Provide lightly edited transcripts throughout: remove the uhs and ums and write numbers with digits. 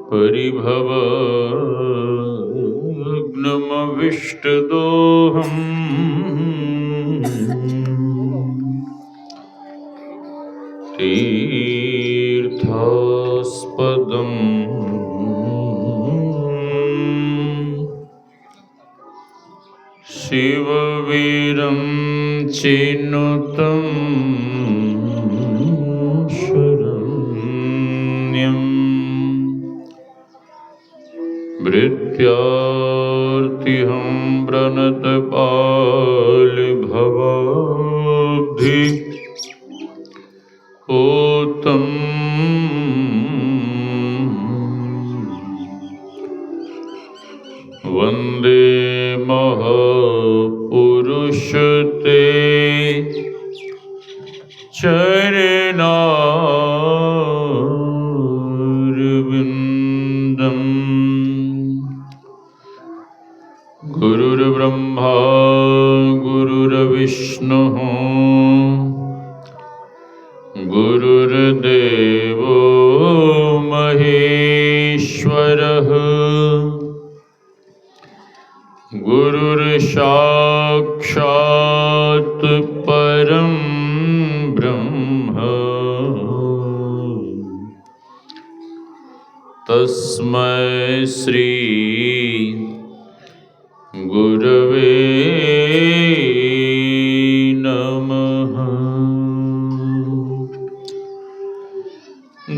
परिभवग्नमविष्टदोहम् तीर्थास्पदम् शिववीरं चिनुतं शरण्यं भृत्यार्तिहं प्रणतपालिभवाब्धि पूतं वन्दे महापुरुषते चरणारविन्दम्। गुरुर्ब्रह्मा गुरुर्विष्णुः गुरुर्देवो महेश्वरः गुरुर्साक्षात् परं ब्रह्म तस्मै श्री गुरवे नमः।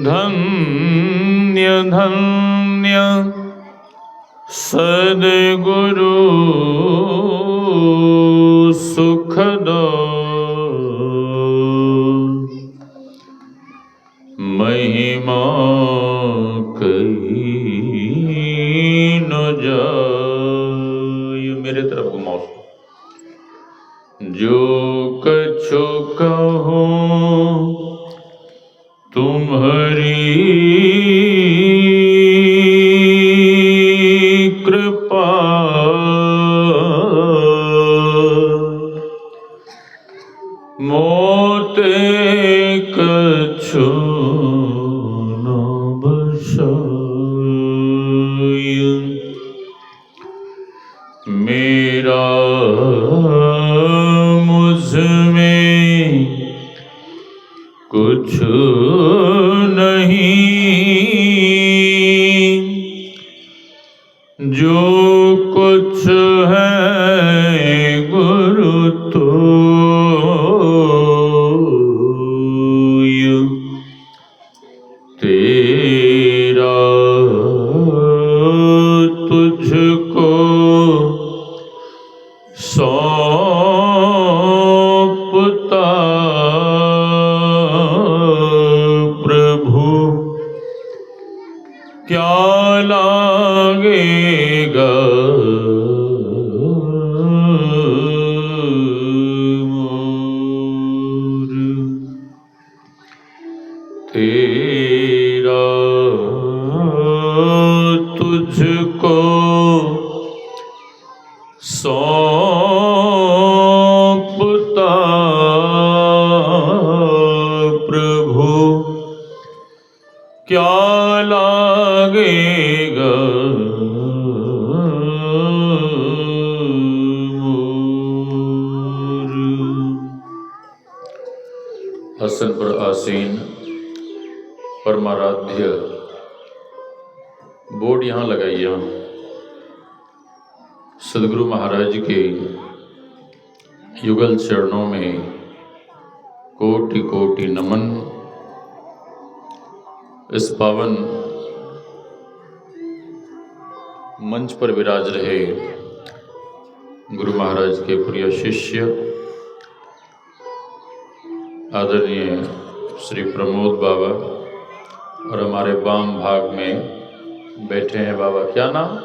धन्य धन्य सद्गुरु सुखदो महिमा कहीं न जाय। मेरे तरफ घुमाओ। जो कछु कहो तुम्हारी कृपा मोते कछु न बसाय। मेरा मुझ में कुछ नहीं, जो कुछ है गुरु तोय। तेरा तुझको सौंपता प्रभु क्या लागेगा मोर। तेरा तुझको सौंपता प्रभु क्या लागेगा मोर। आसन पर आसीन परमाराध्य बोर्ड यहाँ लगाइए। सदगुरु महाराज के युगल चरणों में कोटि कोटि नमन। इस पावन मंच पर विराज रहे गुरु महाराज के प्रिय शिष्य आदरणीय श्री प्रमोद बाबा और हमारे वाम भाग में बैठे हैं बाबा, क्या नाम,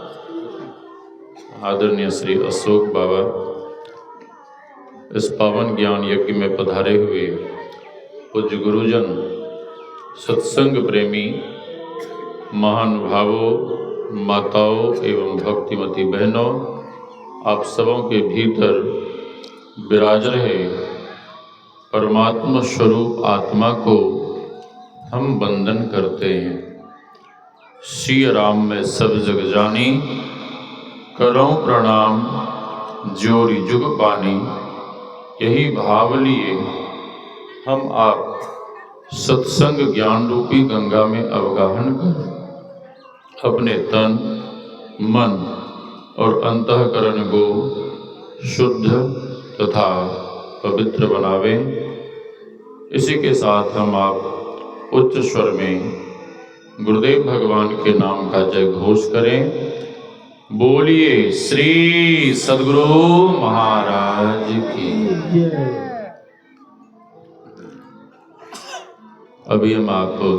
आदरणीय श्री अशोक बाबा। इस पावन ज्ञान यज्ञ में पधारे हुए पूज्य गुरुजन, सत्संग प्रेमी महानुभावों, माताओं एवं भक्तिमती बहनों, आप सबों के भीतर विराज रहे परमात्मा स्वरूप आत्मा को हम वंदन करते हैं। सिय राम में सब जग जानी, करो प्रणाम जोरी जुग पानी। यही भाव लिए हम आप सत्संग ज्ञान रूपी गंगा में अवगाहन कर अपने तन मन और अंतःकरण को शुद्ध तथा पवित्र बनावे। इसी के साथ हम आप उच्च स्वर में गुरुदेव भगवान के नाम का जय घोष करें। बोलिए श्री सद्गुरु महाराज की जय। अभी हम आपको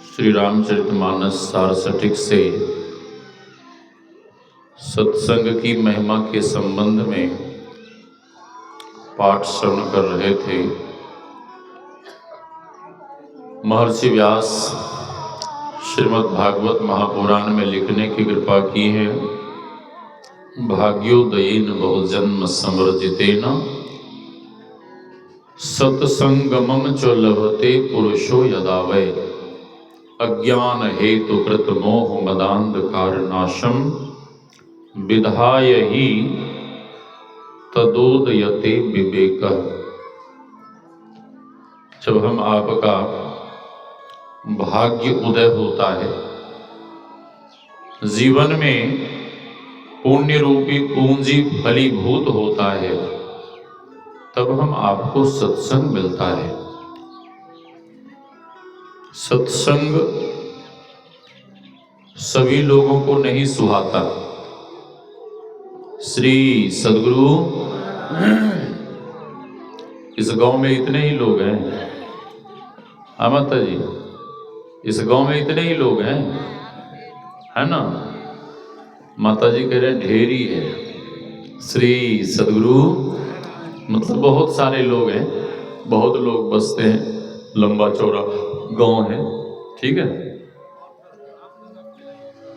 श्री रामचरितमानस सारसठिक से सत्संग की महिमा के संबंध में पाठ श्रवण कर रहे थे। महर्षि व्यास श्रीमद् भागवत महापुराण में लिखने की कृपा की है। भाग्योदयेन बहुजन्म समर्जितेन सत्संगमं च लभते पुरुषो यदा वै अज्ञान हेतु कृत मोह मदांधकार नाशम विधाय ही तदोदयते विवेकः। जब हम आपका भाग्य उदय होता है, जीवन में पुण्य रूपी पूंजी फलीभूत होता है, तब हम आपको सत्संग मिलता है। सत्संग सभी लोगों को नहीं सुहाता। श्री सद्गुरु इस गांव में इतने ही लोग हैं, माता जी, इस गांव में इतने ही लोग हैं, है ना? माता जी कह रहे हैं ढेरी है। श्री सद्गुरु मतलब बहुत सारे लोग हैं, बहुत लोग बसते हैं, लंबा चौड़ा गांव है, ठीक है।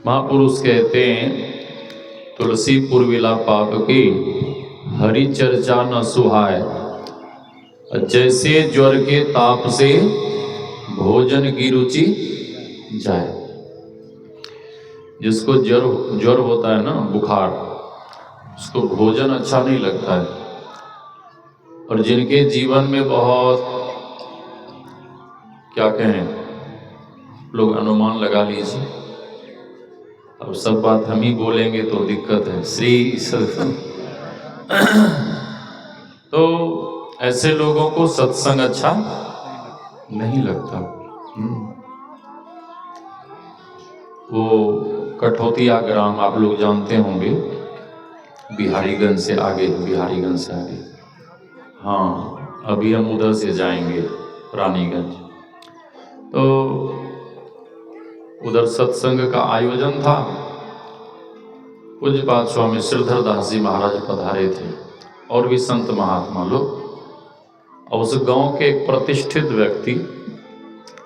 महापुरुष कहते हैं तुलसी पुरविला पाप की हरि चर्चा न सुहाय, जैसे ज्वर के ताप से भोजन की रुचि जाए। जिसको ज्वर होता है ना, बुखार, उसको भोजन अच्छा नहीं लगता है। और जिनके जीवन में बहुत क्या कहें, लोग अनुमान लगा लीजिए, अब सब बात हम ही बोलेंगे तो दिक्कत है। श्री तो ऐसे लोगों को सत्संग अच्छा नहीं लगता। वो कठौतिया ग्राम आप लोग जानते होंगे, बिहारीगंज से आगे, बिहारीगंज से आगे, हाँ, अभी हम उधर से जाएंगे रानीगंज। तो उधर सत्संग का आयोजन था। पूज्यपाद स्वामी श्रीधर दास जी महाराज पधारे थे और भी संत महात्मा लोग। और उस गांव के एक प्रतिष्ठित व्यक्ति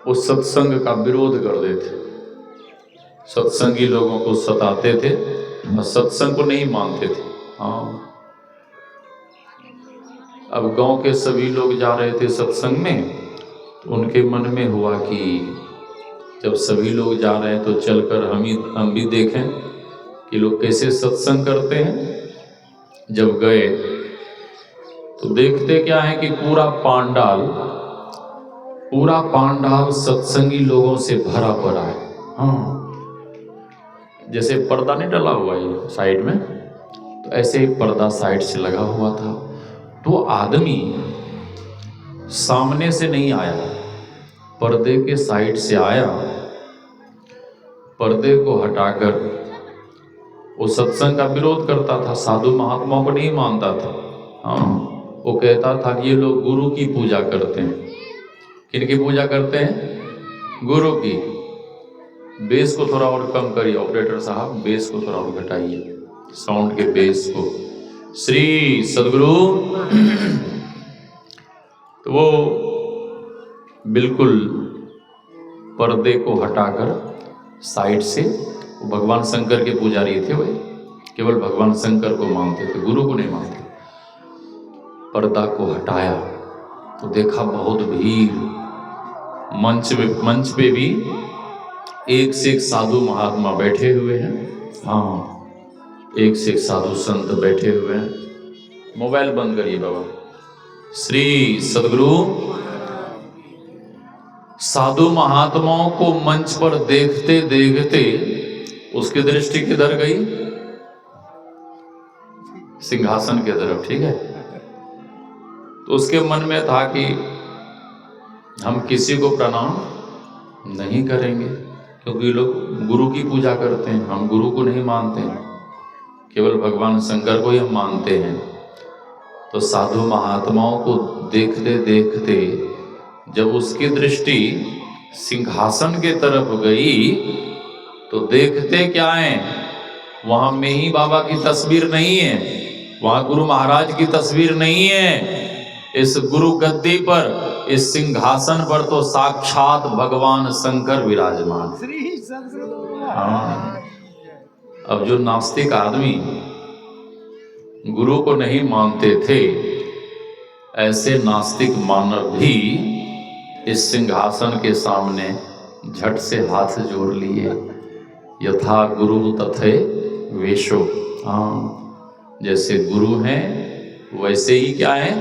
उस सत्संग का विरोध कर देते, सत्संगी लोगों को सताते थे और सत्संग को नहीं मानते थे। हाँ, अब गांव के सभी लोग जा रहे थे सत्संग में, तो उनके मन में हुआ कि जब सभी लोग जा रहे हैं तो चलकर हम भी देखें कि लोग कैसे सत्संग करते हैं। जब गए तो देखते क्या है कि पूरा पांडाल सत्संगी लोगों से भरा पड़ा है। हाँ, जैसे पर्दा नहीं डला हुआ है साइड में, तो ऐसे ही पर्दा साइड से लगा हुआ था। तो आदमी सामने से नहीं आया, पर्दे के साइड से आया, पर्दे को हटाकर वो सत्संग का विरोध करता था, साधु महात्माओं को नहीं मानता था। हाँ, वो कहता था कि ये लोग गुरु की पूजा करते हैं। किनकी पूजा करते हैं? गुरु की। बेस को थोड़ा और कम करिए ऑपरेटर साहब, बेस को थोड़ा और घटाइए, साउंड के बेस को। श्री सद्गुरु तो वो बिल्कुल पर्दे को हटाकर साइड से, भगवान शंकर के पुजारी थे, वे केवल भगवान शंकर को मानते थे, गुरु को नहीं मानते। पर्दा को हटाया तो देखा बहुत भीड़, मंच पे भी एक से एक साधु महात्मा बैठे हुए हैं। हाँ, एक से एक साधु संत बैठे हुए हैं। मोबाइल बंद करिए बाबा। श्री सदगुरु साधु महात्माओं को मंच पर देखते देखते उसकी दृष्टि किधर गई? सिंहासन की तरफ। ठीक है, तो उसके मन में था कि हम किसी को प्रणाम नहीं करेंगे, क्योंकि लोग गुरु की पूजा करते हैं, हम गुरु को नहीं मानते हैं, केवल भगवान शंकर को ही हम मानते हैं। तो साधु महात्माओं को देखते देखते जब उसकी दृष्टि सिंहासन के तरफ गई तो देखते क्या है, वहां में ही बाबा की तस्वीर नहीं है, वहां गुरु महाराज की तस्वीर नहीं है। इस गुरु गद्दी पर, इस सिंहासन पर तो साक्षात भगवान शंकर विराजमान। हाँ, अब जो नास्तिक आदमी गुरु को नहीं मानते थे, ऐसे नास्तिक मानव भी इस सिंहासन के सामने झट से हाथ जोड़ लिए। यथा गुरु तथे वेशो। हाँ, जैसे गुरु हैं वैसे ही क्या है,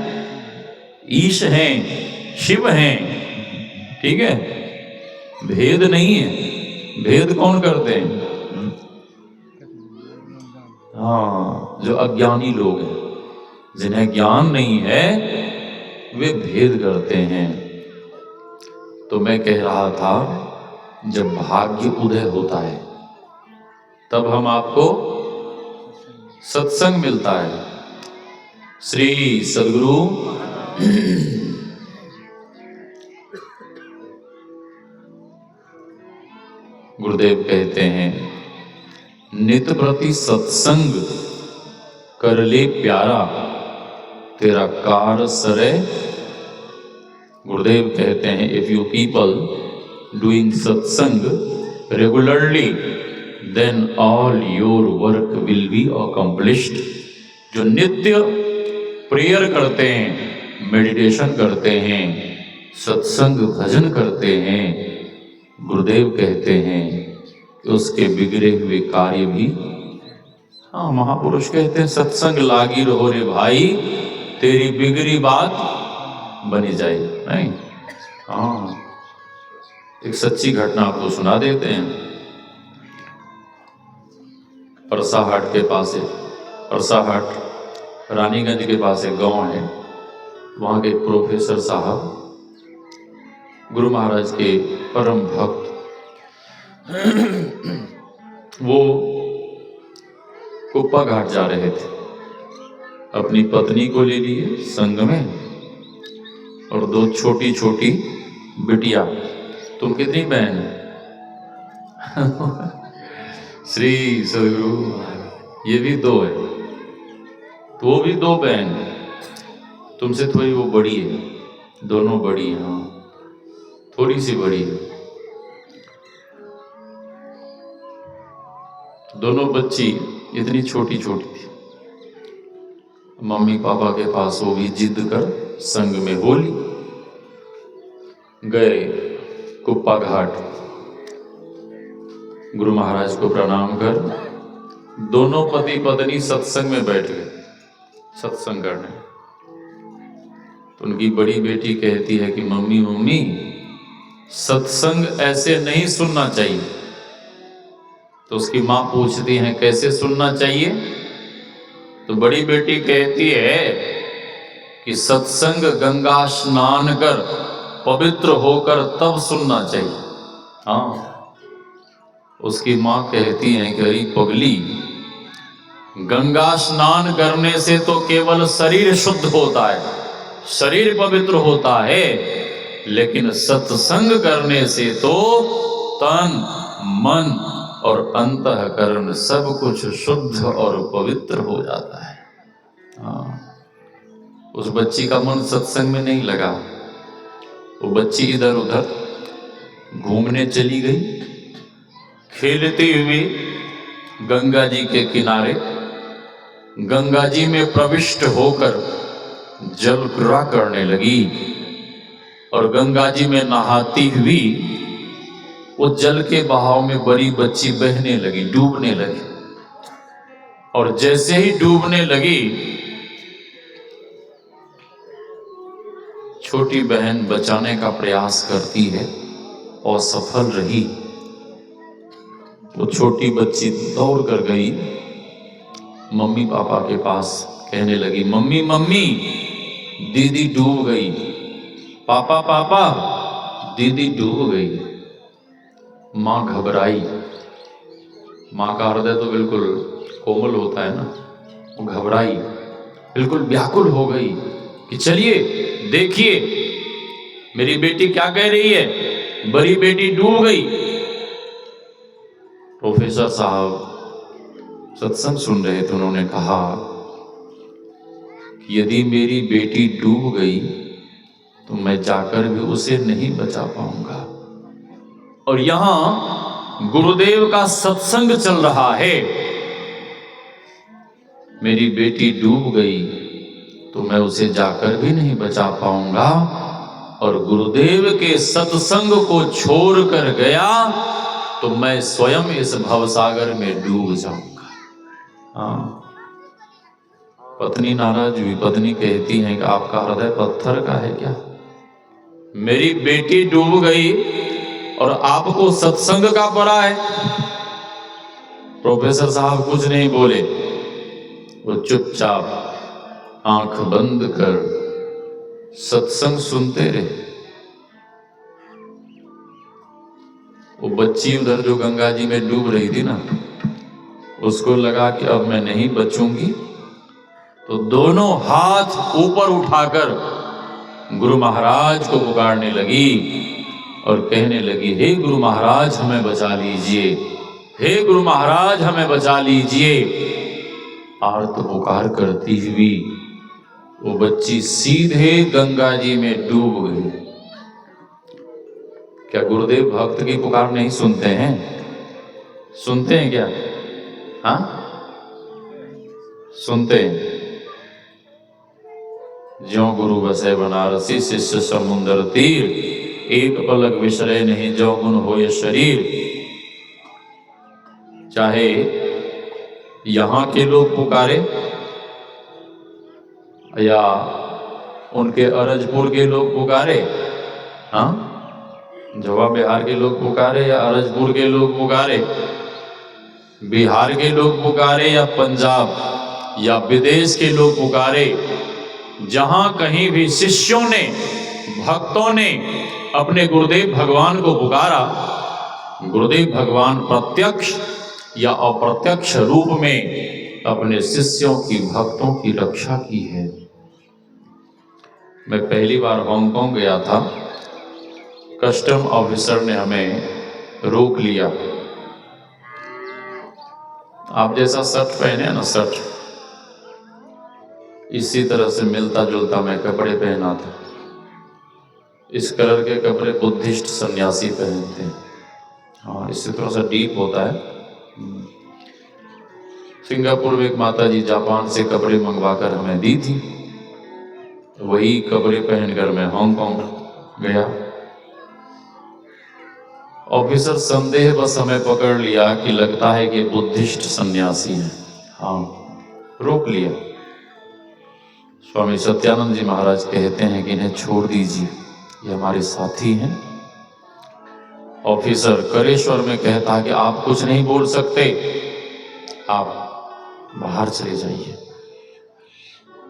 ईश हैं, शिव हैं। ठीक है, भेद नहीं है। भेद कौन करते हैं? हाँ, जो अज्ञानी लोग हैं, जिन्हें ज्ञान नहीं है, वे भेद करते हैं। तो मैं कह रहा था, जब भाग्य उदय होता है तब हम आपको सत्संग मिलता है। श्री सदगुरु गुरुदेव कहते हैं, नित प्रति सत्संग कर ले प्यारा, तेरा कार सरे। गुरुदेव कहते हैं, if you people doing satsang regularly, then all your work will be accomplished. जो नित्य प्रेयर करते हैं, मेडिटेशन करते हैं, सत्संग भजन करते हैं, गुरुदेव कहते हैं कि उसके बिगड़े हुए कार्य भी, हाँ, महापुरुष कहते हैं, सत्संग लागी रहो रे भाई, तेरी बिगड़ी बात बनी जाए। नहीं, हाँ, एक सच्ची घटना आपको सुना देते हैं। परसाहाट के पास है, परसाहाट रानीगंज के पास एक गांव है। वहाँ के प्रोफेसर साहब गुरु महाराज के परम भक्त, वो कुप्पा घाट जा रहे थे, अपनी पत्नी को ले लिए संग में और दो छोटी छोटी बिटिया। तुम कितनी बहन है? श्री सदगुरु, ये भी दो है, तो वो भी दो बहन है, तुमसे थोड़ी वो बड़ी है, दोनों बड़ी हैं। हाँ, थोड़ी सी बड़ी है। दोनों बच्ची इतनी छोटी छोटी थी। मम्मी पापा के पास वो भी जिद कर संग में बोली, गए कुप्पा घाट, गुरु महाराज को प्रणाम कर दोनों पति पत्नी सत्संग में बैठ गए, सत्संग करने। तो उनकी बड़ी बेटी कहती है कि मम्मी मम्मी, सत्संग ऐसे नहीं सुनना चाहिए। तो उसकी माँ पूछती है, कैसे सुनना चाहिए? तो बड़ी बेटी कहती है कि सत्संग गंगा स्नान कर पवित्र होकर तब सुनना चाहिए। हाँ, उसकी माँ कहती है कि अरे पगली, गंगा स्नान करने से तो केवल शरीर शुद्ध होता है, शरीर पवित्र होता है, लेकिन सत्संग करने से तो तन मन और अंतःकरण सब कुछ शुद्ध और पवित्र हो जाता है। हाँ, उस बच्ची का मन सत्संग में नहीं लगा। वो बच्ची इधर उधर घूमने चली गई, खेलते हुए गंगा जी के किनारे, गंगा जी में प्रविष्ट होकर जल क्रीड़ा करने लगी और गंगा जी में नहाती हुई वो जल के बहाव में बड़ी बच्ची बहने लगी, डूबने लगी। और जैसे ही डूबने लगी, छोटी बहन बचाने का प्रयास करती है और सफल रही। वो छोटी बच्ची दौड़ कर गई मम्मी पापा के पास, कहने लगी, मम्मी मम्मी दीदी डूब गई, पापा पापा दीदी डूब गई। माँ घबराई। माँ का हृदय तो बिल्कुल कोमल होता है ना, वो घबराई, बिल्कुल व्याकुल हो गई कि चलिए देखिए मेरी बेटी क्या कह रही है, बड़ी बेटी डूब गई। प्रोफेसर साहब सत्संग सुन रहे थे, उन्होंने कहा कि यदि मेरी बेटी डूब गई तो मैं जाकर भी उसे नहीं बचा पाऊंगा। और यहां गुरुदेव का सत्संग चल रहा है, मेरी बेटी डूब गई तो मैं उसे जाकर भी नहीं बचा पाऊंगा, और गुरुदेव के सत्संग को छोड़ कर गया तो मैं स्वयं इस भवसागर में डूब जाऊंगा। हाँ, पत्नी नाराज हुई। पत्नी कहती है कि आपका हृदय पत्थर का है क्या? मेरी बेटी डूब गई और आपको सत्संग का पड़ा है। प्रोफेसर साहब कुछ नहीं बोले, वो चुपचाप आंख बंद कर सत्संग सुनते रहे। वो बच्ची उधर जो गंगा जी में डूब रही थी ना, उसको लगा कि अब मैं नहीं बचूंगी, तो दोनों हाथ ऊपर उठाकर गुरु महाराज को पुकारने लगी और कहने लगी, हे गुरु महाराज हमें बचा लीजिए, हे गुरु महाराज हमें बचा लीजिए। आर्त पुकार करती हुई वो बच्ची सीधे गंगा जी में डूब गई। क्या गुरुदेव भक्त की पुकार नहीं सुनते हैं? सुनते हैं क्या? हाँ, सुनते हैं। ज्यों गुरु बसे बनारसी, शिष्य समुंदर तीर, एक पलक विसरे नहीं जो गुण होए शरीर। चाहे यहां के लोग पुकारे या उनके अरजपुर के लोग पुकारे, हाँ, जवाब बिहार के लोग पुकारे या अरजपुर के लोग पुकारे, बिहार के लोग पुकारे या पंजाब या विदेश के लोग पुकारे, जहां कहीं भी शिष्यों ने, भक्तों ने अपने गुरुदेव भगवान को पुकारा, गुरुदेव भगवान प्रत्यक्ष या अप्रत्यक्ष रूप में अपने शिष्यों की, भक्तों की रक्षा की है। मैं पहली बार हांगकांग गया था, कस्टम ऑफिसर ने हमें रोक लिया। आप जैसा शर्ट पहने ना, शर्ट इसी तरह से मिलता जुलता मैं कपड़े पहना था। इस कलर के कपड़े बुद्धिस्ट सन्यासी पहनते हैं। हाँ, इससे थोड़ा सा डीप होता है। सिंगापुर में एक माता जी जापान से कपड़े मंगवाकर हमें दी थी, वही कपड़े पहनकर मैं हांगकांग गया। ऑफिसर संदेह बस हमें पकड़ लिया कि लगता है कि बुद्धिस्ट सन्यासी है। हाँ, रोक लिया। स्वामी सत्यानंद जी महाराज कहते हैं कि इन्हें छोड़ दीजिए, ये हमारे साथी हैं। ऑफिसर करेश्वर में कहता है कि आप कुछ नहीं बोल सकते, आप बाहर चले जाइए।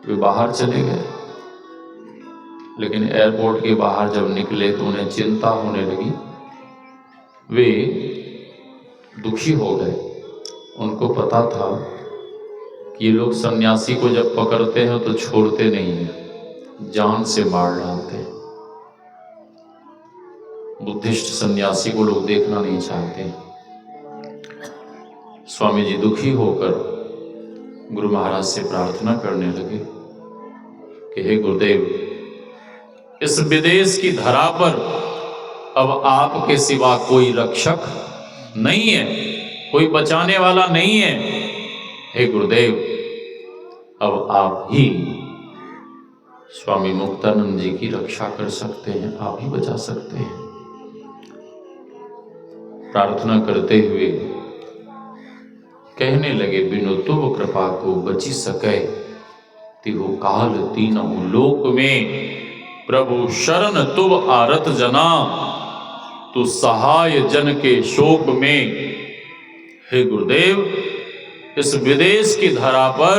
वे बाहर चले गए, लेकिन एयरपोर्ट के बाहर जब निकले तो उन्हें चिंता होने लगी। वे दुखी हो गए। उनको पता था कि ये लोग सन्यासी को जब पकड़ते हैं तो छोड़ते नहीं हैं, जान से मार डालते हैं। बुद्धिस्ट सन्यासी को लोग देखना नहीं चाहते। स्वामी जी दुखी होकर गुरु महाराज से प्रार्थना करने लगे कि हे गुरुदेव, इस विदेश की धरा पर अब आपके सिवा कोई रक्षक नहीं है, कोई बचाने वाला नहीं है। हे गुरुदेव, अब आप ही स्वामी मुक्तानंद जी की रक्षा कर सकते हैं, आप ही बचा सकते हैं। प्रार्थना करते हुए कहने लगे, बिनु तुम कृपा को बची सके, तिहु काल तीनहु लोक में, प्रभु शरण तुम आरत जना, तू सहाय जन के शोक में। हे गुरुदेव, इस विदेश की धरा पर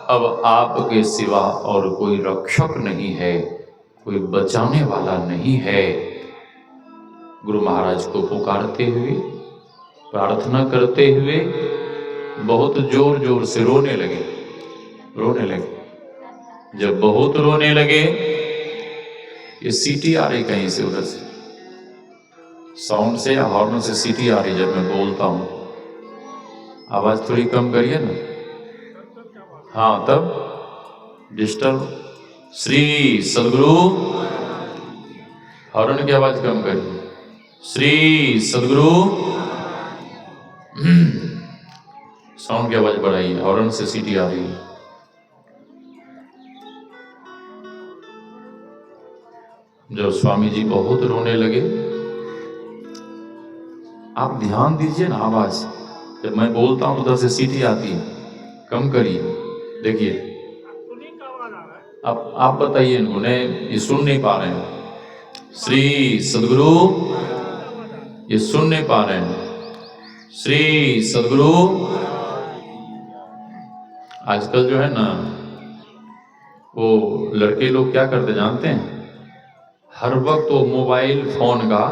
अब आपके सिवा और कोई रक्षक नहीं है, कोई बचाने वाला नहीं है। गुरु महाराज को पुकारते हुए, प्रार्थना करते हुए बहुत जोर जोर से रोने लगे। जब बहुत रोने लगे, ये सीटी आ रही कहीं से, उधर से साउंड से या हॉर्न से सीटी आ रही। जब मैं बोलता हूं आवाज थोड़ी कम करिए ना। हाँ, तब डिस्टर्ब। श्री सदगुरु, हॉर्न की आवाज कम करिए। श्री सदगुरु, साउंड की आवाज बढ़ाइए, हॉर्न से सीटी आ रही है। जब स्वामी जी बहुत रोने लगे, आप ध्यान दीजिए ना आवाज, जब मैं बोलता हूं उधर से सीटी आती है, कम करिए। देखिए, अब आप बताइए इनको, ये सुन नहीं पा रहे हैं। श्री सदगुरु, ये सुन नहीं पा रहे हैं। श्री सदगुरु। आजकल जो है ना, वो लड़के लोग क्या करते जानते हैं, हर वक्त वो मोबाइल फोन का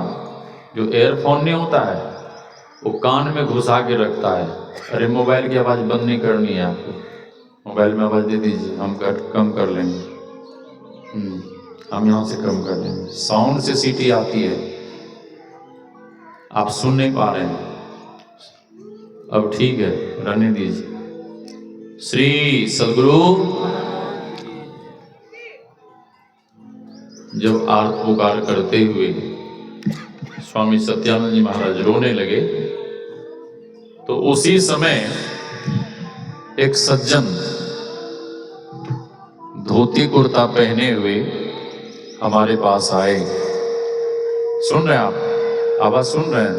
जो एयरफोन नहीं होता है, वो कान में घुसा के रखता है। अरे मोबाइल की आवाज बंद नहीं करनी है आपको, मोबाइल में आवाज दे दीजिए, हम कम कर लेंगे। हम यहाँ से कम कर लेंगे। साउंड से सीटी आती है, आप सुन नहीं पा रहे हैं। अब ठीक है, रहने दीजिए। श्री सदगुरु। जब आर्त पुकार करते हुए स्वामी सत्यानंद जी महाराज रोने लगे, तो उसी समय एक सज्जन धोती कुर्ता पहने हुए हमारे पास आए। सुन रहे हैं आप? आवाज सुन रहे हैं?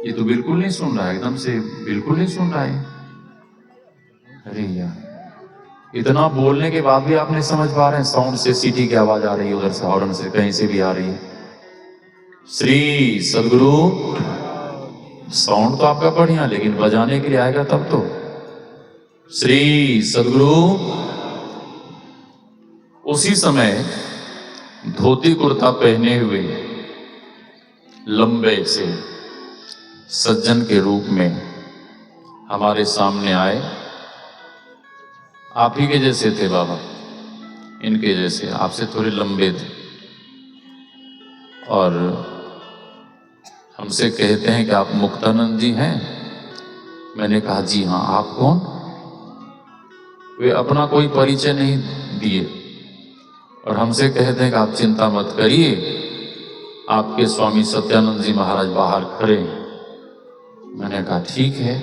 ये तो बिल्कुल नहीं सुन रहा है, एकदम से बिल्कुल नहीं सुन रहा है। अरे यार, इतना बोलने के बाद भी आप नहीं समझ पा रहे हैं? साउंड से सीटी की आवाज आ रही है, उधर से हॉर्न से कहीं से भी आ रही है। श्री सदगुरु। साउंड तो आपका बढ़िया, लेकिन बजाने के लिए आएगा तब तो। श्री सदगुरु। उसी समय धोती कुर्ता पहने हुए लंबे से सज्जन के रूप में हमारे सामने आए। आप ही के जैसे थे बाबा, इनके जैसे, आपसे थोड़े लंबे थे, और हमसे कहते हैं कि आप मुक्तानंद जी हैं। मैंने कहा जी हाँ। आप कौन? वे अपना कोई परिचय नहीं दिए और हमसे कहते हैं कि आप चिंता मत करिए, आपके स्वामी सत्यानंद जी महाराज बाहर खड़े हैं। मैंने कहा ठीक है।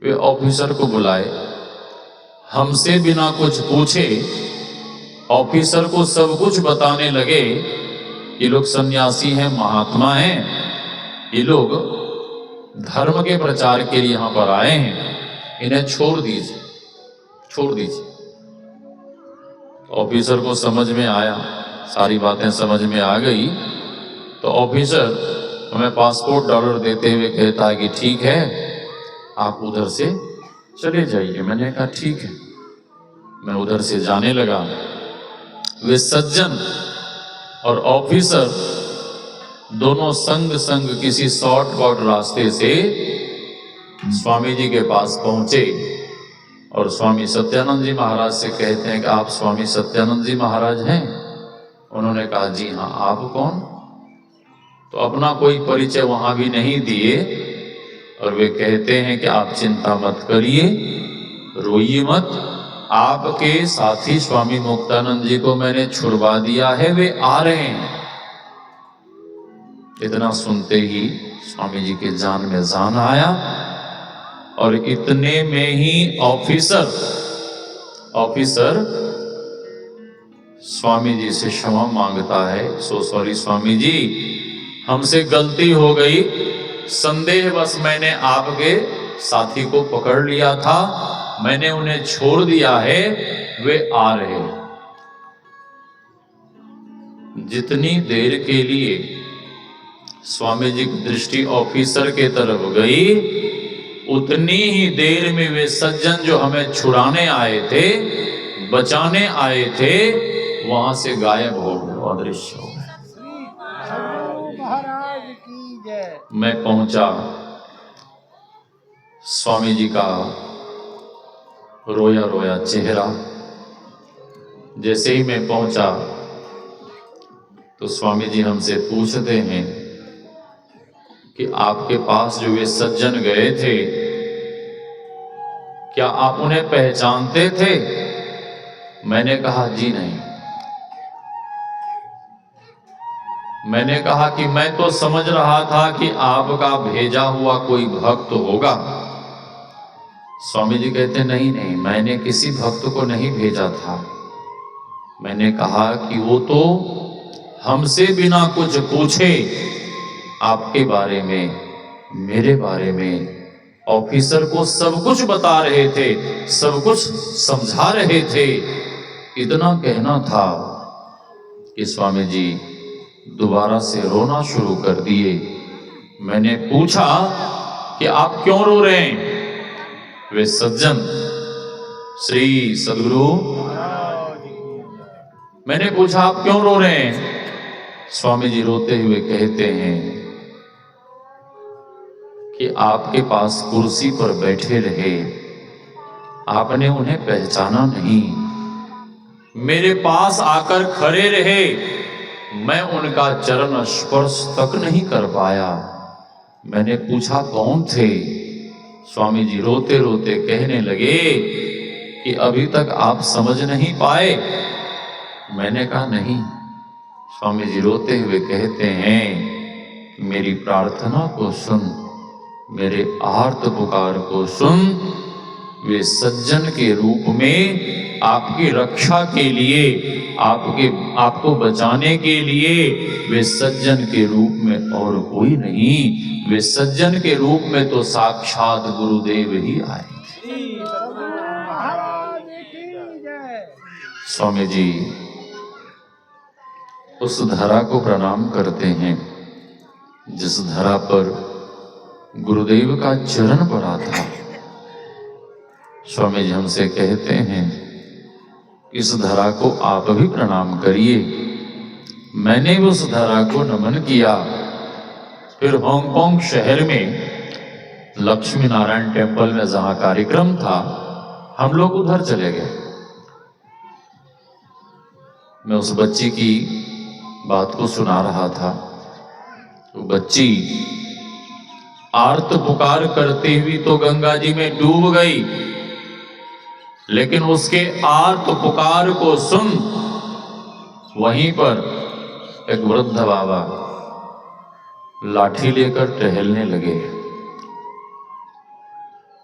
वे ऑफिसर को बुलाए, हमसे बिना कुछ पूछे ऑफिसर को सब कुछ बताने लगे। ये लोग सन्यासी हैं, महात्मा हैं, ये लोग धर्म के प्रचार के लिए यहां पर आए हैं, इन्हें छोड़ दीजिए, छोड़ दीजिए। ऑफिसर को समझ में आया, सारी बातें समझ में आ गई, तो ऑफिसर हमें पासपोर्ट डॉलर देते हुए कहता है कि ठीक है, आप उधर से चले जाइए। मैंने कहा ठीक है। मैं उधर से जाने लगा। वे सज्जन और ऑफिसर दोनों संग संग किसी शॉर्टकट रास्ते से स्वामी जी के पास पहुंचे और स्वामी सत्यानंद जी महाराज से कहते हैं कि आप स्वामी सत्यानंद जी महाराज हैं? उन्होंने कहा जी हाँ। आप कौन? तो अपना कोई परिचय वहां भी नहीं दिए और वे कहते हैं कि आप चिंता मत करिए, रोइए मत, आपके साथी स्वामी मुक्तानंद जी को मैंने छुड़वा दिया है, वे आ रहे हैं। इतना सुनते ही स्वामी जी के जान में जान आया और इतने में ही ऑफिसर स्वामी जी से क्षमा मांगता है, सो सॉरी स्वामी जी, हमसे गलती हो गई, संदेह बस मैंने आपके साथी को पकड़ लिया था, मैंने उन्हें छोड़ दिया है, वे आ रहे हैं। जितनी देर के लिए स्वामी जी की दृष्टि ऑफिसर के तरफ गई, उतनी ही देर में वे सज्जन जो हमें छुड़ाने आए थे, बचाने आए थे, वहां से गायब हो गए, अदृश्य हो गए। मैं पहुंचा, स्वामी जी का रोया रोया चेहरा। जैसे ही मैं पहुंचा तो स्वामी जी हमसे पूछते हैं कि आपके पास जो वे सज्जन गए थे, क्या आप उन्हें पहचानते थे? मैंने कहा जी नहीं। मैंने कहा कि मैं तो समझ रहा था कि आपका भेजा हुआ कोई भक्त होगा। स्वामी जी कहते नहीं नहीं, मैंने किसी भक्त को नहीं भेजा था। मैंने कहा कि वो तो हमसे बिना कुछ पूछे आपके बारे में, मेरे बारे में, ऑफिसर को सब कुछ बता रहे थे, सब कुछ समझा रहे थे। इतना कहना था कि स्वामी जी दोबारा से रोना शुरू कर दिए। मैंने पूछा कि आप क्यों रो रहे हैं? वे सज्जन श्री सद्गुरु, मैंने पूछा आप क्यों रो रहे हैं? स्वामी जी रोते हुए कहते हैं कि आपके पास कुर्सी पर बैठे रहे, आपने उन्हें पहचाना नहीं, मेरे पास आकर खड़े रहे, मैं उनका चरण स्पर्श तक नहीं कर पाया। मैंने पूछा कौन थे? स्वामी जी रोते रोते कहने लगे कि अभी तक आप समझ नहीं पाए। मैंने कहा नहीं। स्वामी जी रोते हुए कहते हैं मेरी प्रार्थना को सुन, मेरे आर्त पुकार को सुन। वे सज्जन के रूप में आपकी रक्षा के लिए, आपको बचाने के लिए वे सज्जन के रूप में और कोई नहीं, वे सज्जन के रूप में तो साक्षात गुरुदेव ही आए। स्वामी जी उस धरा को प्रणाम करते हैं जिस धरा पर गुरुदेव का चरण पड़ा था। स्वामी जी हमसे कहते हैं इस धरा को आप भी प्रणाम करिए। मैंने भी उस धरा को नमन किया। फिर हांगकांग शहर में लक्ष्मी नारायण टेम्पल में जहां कार्यक्रम था, हम लोग उधर चले गए। मैं उस बच्ची की बात को सुना रहा था। तो बच्ची आर्त पुकार करती हुई तो गंगा जी में डूब गई, लेकिन उसके आर्त पुकार को सुन वहीं पर एक वृद्ध बाबा लाठी लेकर टहलने लगे।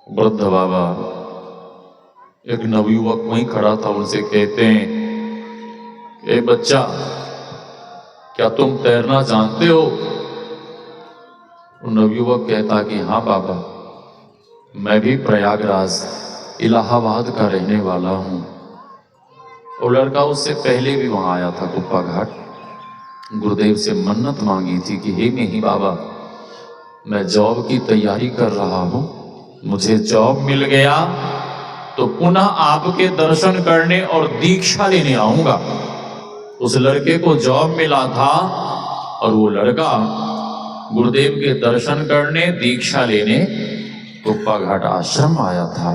वृद्ध बाबा, एक नवयुवक वहीं खड़ा था, उनसे कहते हैं ए बच्चा, क्या तुम तैरना जानते हो? नवयुवक कहता कि हाँ बाबा, मैं भी प्रयागराज इलाहाबाद का रहने वाला हूँ। और लड़का उससे पहले भी वहां आया था कुप्पा घाट। गुरुदेव से मन्नत मांगी थी कि हे नहीं बाबा, मैं जॉब की तैयारी कर रहा हूँ, मुझे जॉब मिल गया तो पुनः आपके दर्शन करने और दीक्षा लेने आऊंगा। उस लड़के को जॉब मिला था और वो लड़का गुरुदेव के दर्शन करने, दीक्षा लेने कुप्पा घाट आश्रम आया था।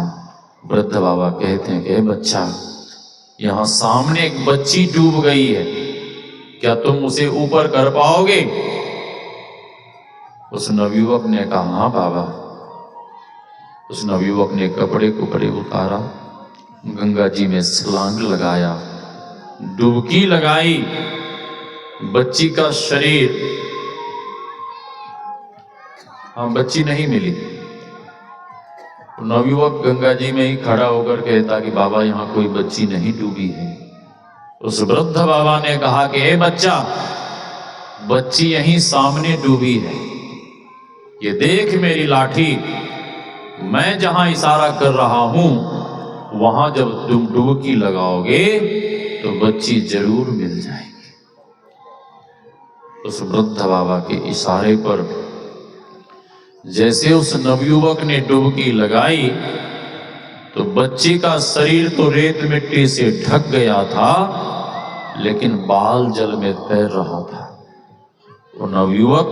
वृद्ध बाबा कहते हैं कि बच्चा, यहाँ सामने एक बच्ची डूब गई है, क्या तुम उसे ऊपर कर पाओगे? उस नवयुवक ने कहा हाँ बाबा। उस नवयुवक ने कपड़े उतारा, गंगा जी में छलांग लगाया, डुबकी लगाई। बच्ची का शरीर, हाँ बच्ची नहीं मिली। नवयुवक गंगा जी में ही खड़ा होकर कहता कि बाबा यहाँ कोई बच्ची नहीं डूबी है। उस वृद्ध बाबा ने कहा कि हे बच्चा, बच्ची यहीं सामने डूबी है, ये देख मेरी लाठी, मैं जहां इशारा कर रहा हूं वहां जब तुम डुबकी लगाओगे तो बच्ची जरूर मिल जाएगी। उस वृद्ध बाबा के इशारे पर जैसे उस नवयुवक ने डुबकी लगाई तो बच्ची का शरीर तो रेत मिट्टी से ढक गया था, लेकिन बाल जल में तैर रहा था। वो नवयुवक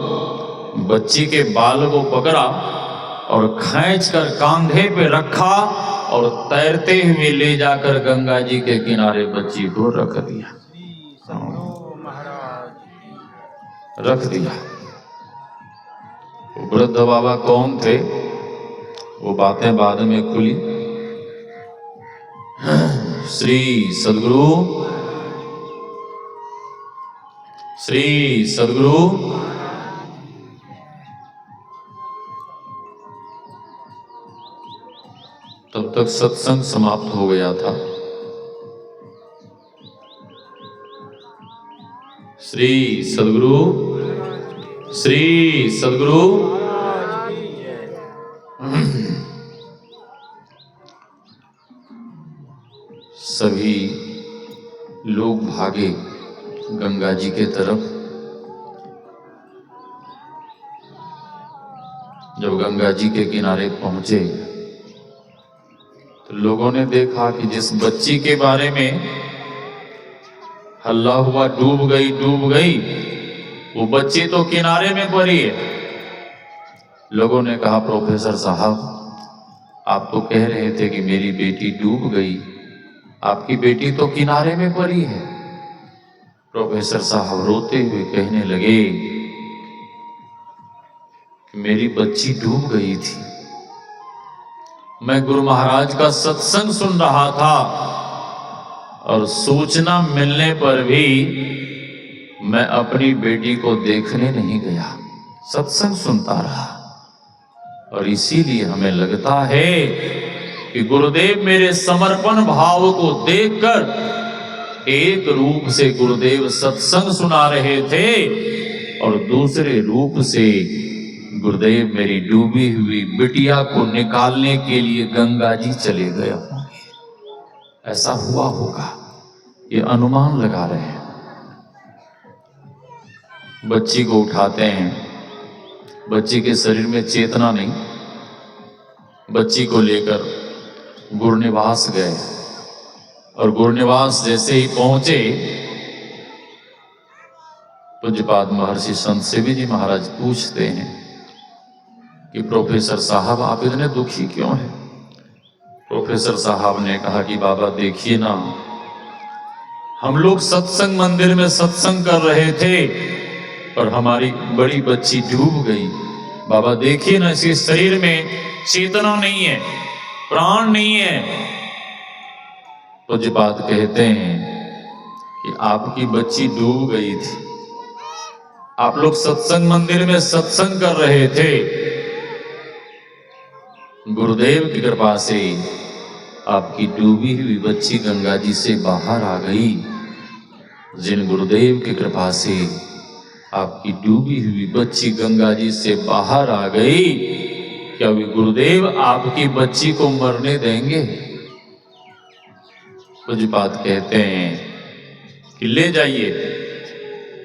बच्ची के बाल को पकड़ा और खींचकर कांधे पे रखा और तैरते हुए ले जाकर गंगा जी के किनारे बच्ची को रख दिया। वृद्ध बाबा कौन थे, वो बातें बाद में खुली। श्री सद्गुरु, श्री सद्गुरु तब तक सत्संग समाप्त हो गया था। श्री सद्गुरु, श्री सद्गुरु। सभी लोग भागे गंगा जी के तरफ। जब गंगा जी के किनारे पहुंचे तो लोगों ने देखा कि जिस बच्ची के बारे में हल्ला हुआ डूब गई डूब गई, वो बच्ची तो किनारे में पड़ी है। लोगों ने कहा, प्रोफेसर साहब, आप तो कह रहे थे कि मेरी बेटी डूब गई, आपकी बेटी तो किनारे में पड़ी है। प्रोफेसर साहब रोते हुए कहने लगे कि मेरी बच्ची डूब गई थी, मैं गुरु महाराज का सत्संग सुन रहा था और सूचना मिलने पर भी मैं अपनी बेटी को देखने नहीं गया, सत्संग सुनता रहा। और इसीलिए हमें लगता है कि गुरुदेव मेरे समर्पण भाव को देखकर एक रूप से गुरुदेव सत्संग सुना रहे थे और दूसरे रूप से गुरुदेव मेरी डूबी हुई बिटिया को निकालने के लिए गंगा जी चले गए होंगे। ऐसा हुआ होगा, ये अनुमान लगा रहे हैं। बच्ची को उठाते हैं, बच्ची के शरीर में चेतना नहीं। बच्ची को लेकर गुरुनिवास गए और गुरुनिवास जैसे ही पहुंचे, पूज्यपाद महर्षि संत सेवी जी महाराज पूछते हैं कि प्रोफेसर साहब आप इतने दुखी क्यों हैं? प्रोफेसर साहब ने कहा कि बाबा देखिए ना, हम लोग सत्संग मंदिर में सत्संग कर रहे थे और हमारी बड़ी बच्ची डूब गई। बाबा देखिए ना, इसके शरीर में चेतना नहीं है, प्राण नहीं है। पूज्यपाद कहते हैं कि आपकी बच्ची डूब गई थी, आप लोग सत्संग मंदिर में सत्संग कर रहे थे, गुरुदेव की कृपा से आपकी डूबी हुई बच्ची गंगा जी से बाहर आ गई। जिन गुरुदेव की कृपा से आपकी डूबी हुई बच्ची गंगा जी से बाहर आ गई, क्या वे गुरुदेव आपकी बच्ची को मरने देंगे? पूज्यपाद कहते हैं कि ले जाइए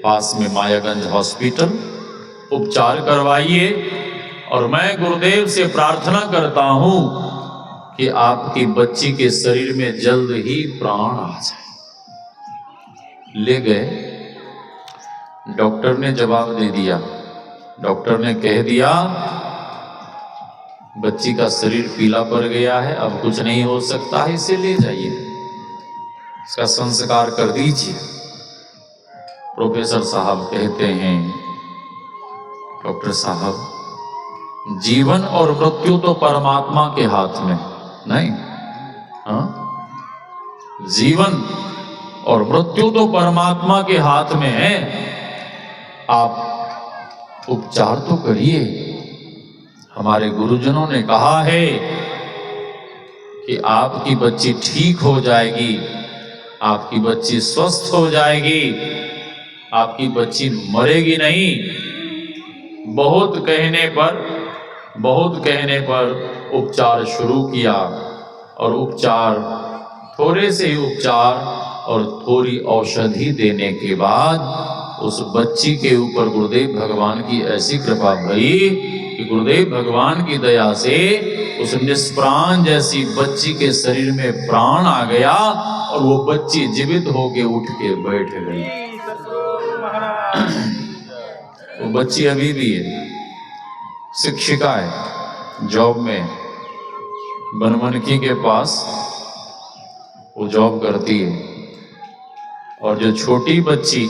पास में मायागंज हॉस्पिटल, उपचार करवाइए और मैं गुरुदेव से प्रार्थना करता हूं कि आपकी बच्ची के शरीर में जल्द ही प्राण आ जाए। ले गए। डॉक्टर ने जवाब दे दिया। डॉक्टर ने कह दिया बच्ची का शरीर पीला पड़ गया है, अब कुछ नहीं हो सकता है, इसे ले जाइए, इसका संस्कार कर दीजिए। प्रोफेसर साहब कहते हैं, डॉक्टर साहब, जीवन और मृत्यु तो परमात्मा के हाथ में नहीं। जीवन और मृत्यु तो परमात्मा के हाथ में है। आप उपचार तो करिए। हमारे गुरुजनों ने कहा है कि आपकी बच्ची ठीक हो जाएगी, आपकी बच्ची स्वस्थ हो जाएगी, आपकी बच्ची मरेगी नहीं। बहुत कहने पर उपचार शुरू किया, और उपचार, थोड़े से ही उपचार और थोड़ी औषधि देने के बाद उस बच्ची के ऊपर गुरुदेव भगवान की ऐसी कृपा भई कि गुरुदेव भगवान की दया से उस निष्प्राण जैसी बच्ची के शरीर में प्राण आ गया, और वो बच्ची जीवित होके उठ के बैठ गई। वो बच्ची अभी भी है, शिक्षिका है, जॉब में, बनमनखी के पास वो जॉब करती है। और जो छोटी बच्ची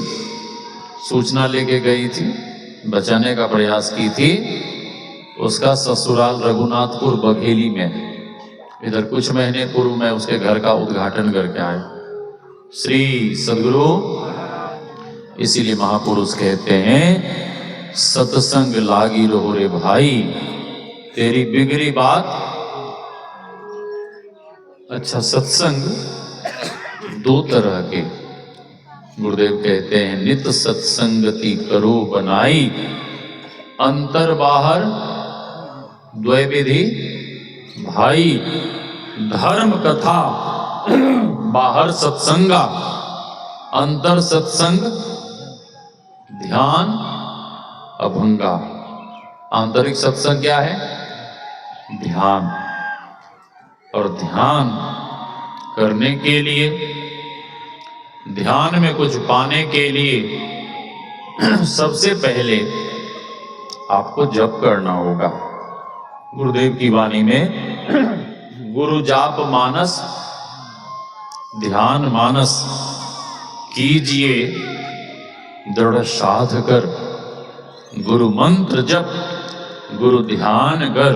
सूचना लेके गई थी, बचाने का प्रयास की थी, उसका ससुराल रघुनाथपुर बघेली में। इधर कुछ महीने पूर्व मैं उसके घर का उद्घाटन करके आया। श्री सद्गुरु, इसीलिए महापुरुष कहते हैं, सत्संग लागी रहो रे भाई, तेरी बिगड़ी बात। अच्छा, सत्संग दो तरह के गुरुदेव कहते हैं, नित सत्संगति करो बनाई, अंतर बाहर द्वैविधि भाई। धर्म कथा बाहर सत्संगा, अंतर सत्संग ध्यान अभंगा। आंतरिक सत्संग क्या है? ध्यान। और ध्यान करने के लिए, ध्यान में कुछ पाने के लिए सबसे पहले आपको जप करना होगा। गुरुदेव की वाणी में गुरु जाप मानस ध्यान मानस कीजिए दृढ़ साध कर, गुरु मंत्र जप गुरु ध्यान कर,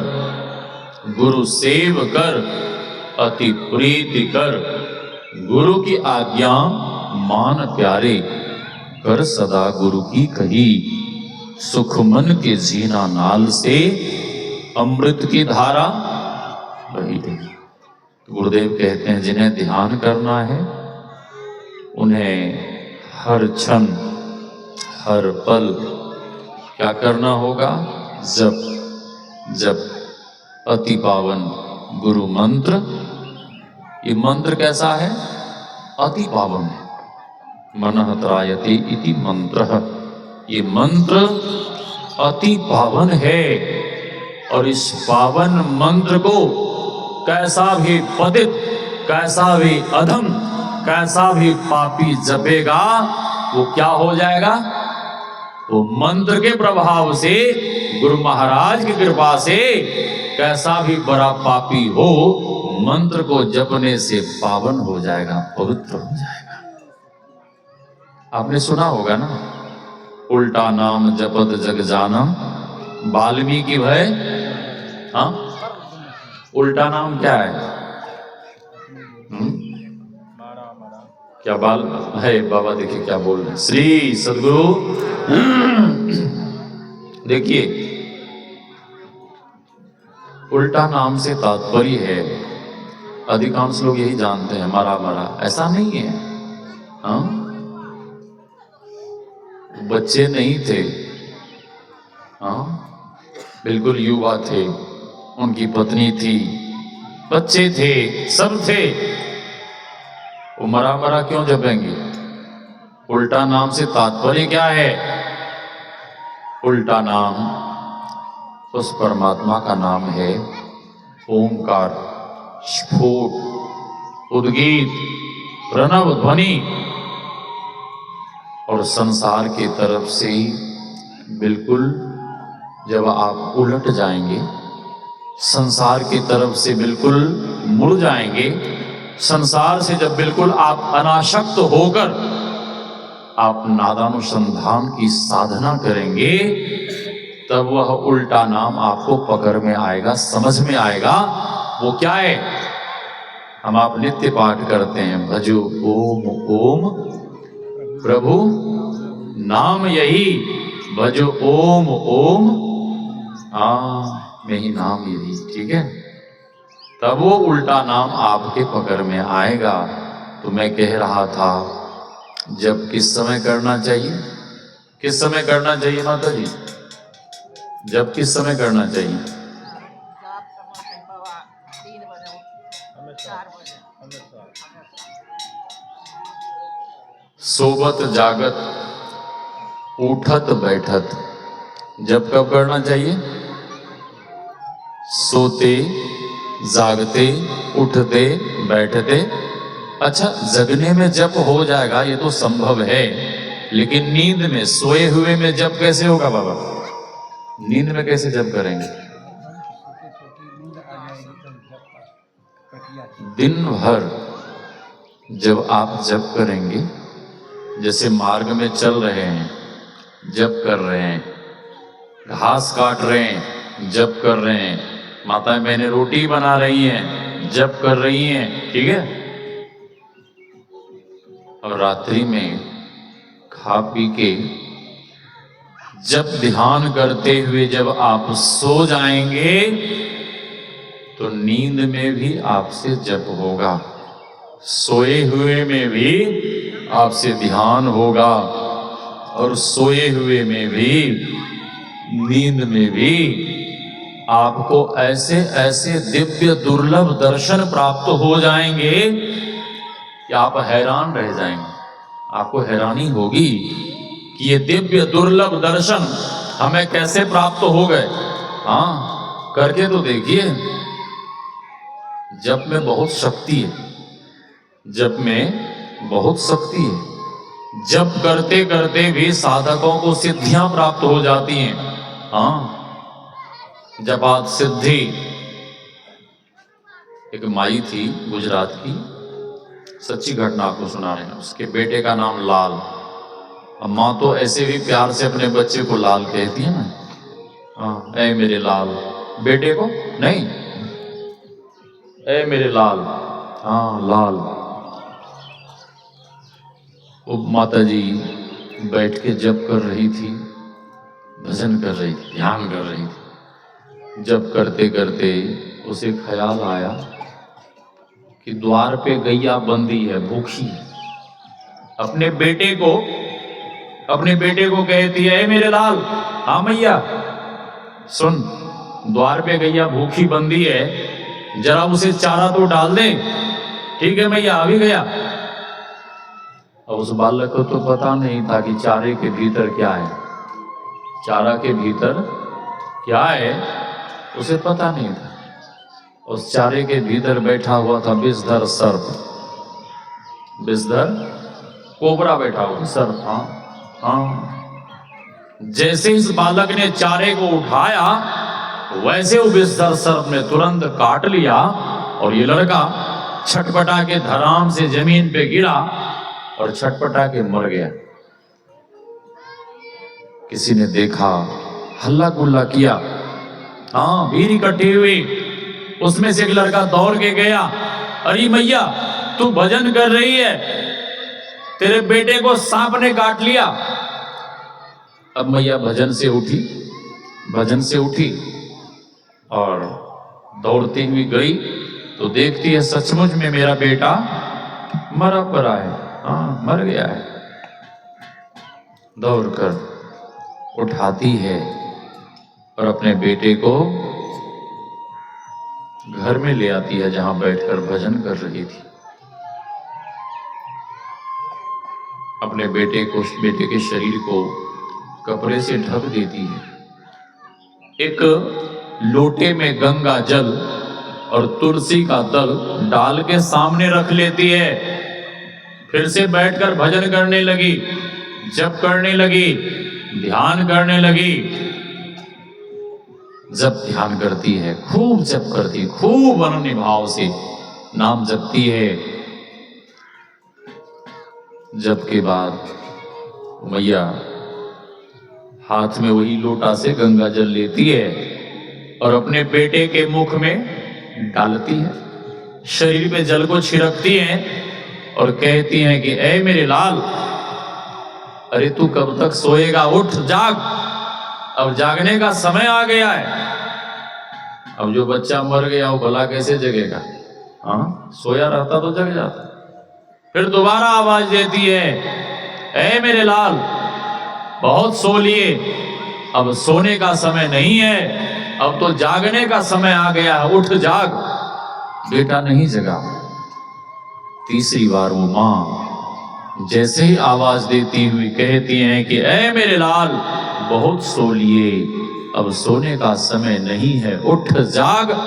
गुरु सेव कर अति प्रीति कर, गुरु की आज्ञा मान प्यारे, कर सदा गुरु की कही, सुख मन के जीना नाल से अमृत की धारा बही दे। गुरुदेव कहते हैं, जिन्हें ध्यान करना है उन्हें हर क्षण हर पल क्या करना होगा? जप जप अति पावन गुरु मंत्र। ये मंत्र कैसा है? अति पावन। मनः त्रायते इति मंत्र। ये मंत्र अति पावन है, और इस पावन मंत्र को कैसा भी पतित, कैसा भी अधम, कैसा भी पापी जपेगा, वो क्या हो जाएगा? वो मंत्र के प्रभाव से, गुरु महाराज की कृपा से, कैसा भी बड़ा पापी हो, मंत्र को जपने से पावन हो जाएगा, पवित्र हो जाएगा। आपने सुना होगा ना, उल्टा नाम जपत जग जाना, वाल्मीकि भय। हाँ, उल्टा नाम क्या है? क्या बाल है? बाबा देखिए क्या बोल रहे हैं। श्री सद्गुरु देखिए, उल्टा नाम से तात्पर्य है, अधिकांश लोग यही जानते हैं, मारा मारा। ऐसा नहीं है। हाँ, बच्चे नहीं थे, हाँ, बिल्कुल युवा थे, उनकी पत्नी थी, बच्चे थे, सब थे, वो मरा मरा क्यों जपेंगे? उल्टा नाम से तात्पर्य क्या है? उल्टा नाम उस परमात्मा का नाम है, ओंकार, स्फोट, उद्गीत, प्रणव ध्वनि। और संसार की तरफ से बिल्कुल जब आप उलट जाएंगे, संसार की तरफ से बिल्कुल मुड़ जाएंगे, संसार से जब बिल्कुल आप अनासक्त होकर आप नादानुसंधान की साधना करेंगे, तब वह उल्टा नाम आपको पकड़ में आएगा, समझ में आएगा। वो क्या है? हम आप नित्य पाठ करते हैं, भजो ओम ओम प्रभु नाम यही, भजो ओम ओम में ही नाम यही। ठीक है, तब वो उल्टा नाम आपके पकड़ में आएगा। तो मैं कह रहा था जब किस समय करना चाहिए, किस समय करना चाहिए माता जी, जब किस समय करना चाहिए? सोबत जागत उठत बैठत, जब कब करना चाहिए? सोते जागते उठते बैठते। अच्छा, जगने में जप हो जाएगा ये तो संभव है, लेकिन नींद में, सोए हुए में जप कैसे होगा बाबा? नींद में कैसे जप करेंगे? दिन भर जब आप जप करेंगे, जैसे मार्ग में चल रहे हैं जप कर रहे हैं, घास काट रहे हैं जप कर रहे हैं, माताएं बहनें रोटी बना रही हैं जप कर रही हैं, ठीक है। और रात्रि में खा पी के जब ध्यान करते हुए जब आप सो जाएंगे तो नींद में भी आपसे जप होगा, सोए हुए में भी आपसे ध्यान होगा, और सोए हुए में भी नींद में भी आपको ऐसे ऐसे दिव्य दुर्लभ दर्शन प्राप्त हो जाएंगे कि आप हैरान रह जाएंगे। आपको हैरानी होगी कि ये दिव्य दुर्लभ दर्शन हमें कैसे प्राप्त हो गए। हाँ, करके तो देखिए। जप में बहुत शक्ति है, जप में बहुत शक्ति है। जप करते करते भी साधकों को सिद्धियां प्राप्त हो जाती हैं। हाँ, जपात सिद्धि। एक माई थी गुजरात की, सच्ची घटना आपको सुना रहे हैं। उसके बेटे का नाम लाल। अब माँ तो ऐसे भी प्यार से अपने बच्चे को लाल कहती है ना। हाँ, ऐ मेरे लाल। बेटे को नहीं, ऐ मेरे लाल। हाँ, लाल। वो माता जी बैठ के जप कर रही थी, भजन कर रही थी, ध्यान कर रही थी। जप करते करते उसे ख्याल आया कि द्वार पे गैया बंदी है, भूखी है। अपने बेटे को कहती है, मेरे लाल। हाँ मैया, सुन, द्वार पे गैया भूखी बंदी है, जरा उसे चारा तो डाल दे। ठीक है मैया, अभी गया। अब उस बालक को तो पता नहीं था कि चारे के भीतर क्या है, चारा के भीतर क्या है उसे पता नहीं था। उस चारे के भीतर बैठा हुआ था विषधर सर्प, विषधर कोबरा बैठा हुआ सर्प। हाँ, जैसे इस बालक ने चारे को उठाया वैसे वो विषधर सर्प ने तुरंत काट लिया, और ये लड़का छटपटा के धराम से जमीन पे गिरा और छटपटा के मर गया। किसी ने देखा, हल्ला गुल्ला किया। हाँ, भीड़ इकट्ठी हुई। उसमें से एक लड़का दौड़ के गया, अरे मैया तू भजन कर रही है, तेरे बेटे को सांप ने काट लिया। अब मैया भजन से उठी और दौड़ती हुई गई तो देखती है सचमुच में मेरा बेटा मरा पड़ा है। हाँ, मर गया है। दौड़कर उठाती है और अपने बेटे को घर में ले आती है जहां बैठकर भजन कर रही थी। अपने बेटे के शरीर को कपड़े से ढक देती है। एक लोटे में गंगा जल और तुलसी का दल डाल के सामने रख लेती है। फिर से बैठकर भजन करने लगी, जप करने लगी, ध्यान करने लगी। जब ध्यान करती है, खूब जप करती, खूब अनन्य भाव से नाम जपती है। जप के बाद मैया हाथ में वही लोटा से गंगा जल लेती है और अपने बेटे के मुख में डालती है, शरीर पे जल को छिड़कती है और कहती हैं कि ऐ मेरे लाल, अरे तू कब तक सोएगा, उठ जाग, अब जागने का समय आ गया है। अब जो बच्चा मर गया वो भला कैसे जगेगा? हाँ, सोया रहता तो जग जाता। फिर दोबारा आवाज देती है, ऐ मेरे लाल बहुत सो लिए, अब सोने का समय नहीं है, अब तो जागने का समय आ गया है, उठ जाग। बेटा नहीं जगा। तीसरी बार वो मां जैसे ही आवाज देती हुई कहती हैं कि ऐ मेरे लाल बहुत सो लिए, अब सोने का समय नहीं है, उठ जाग।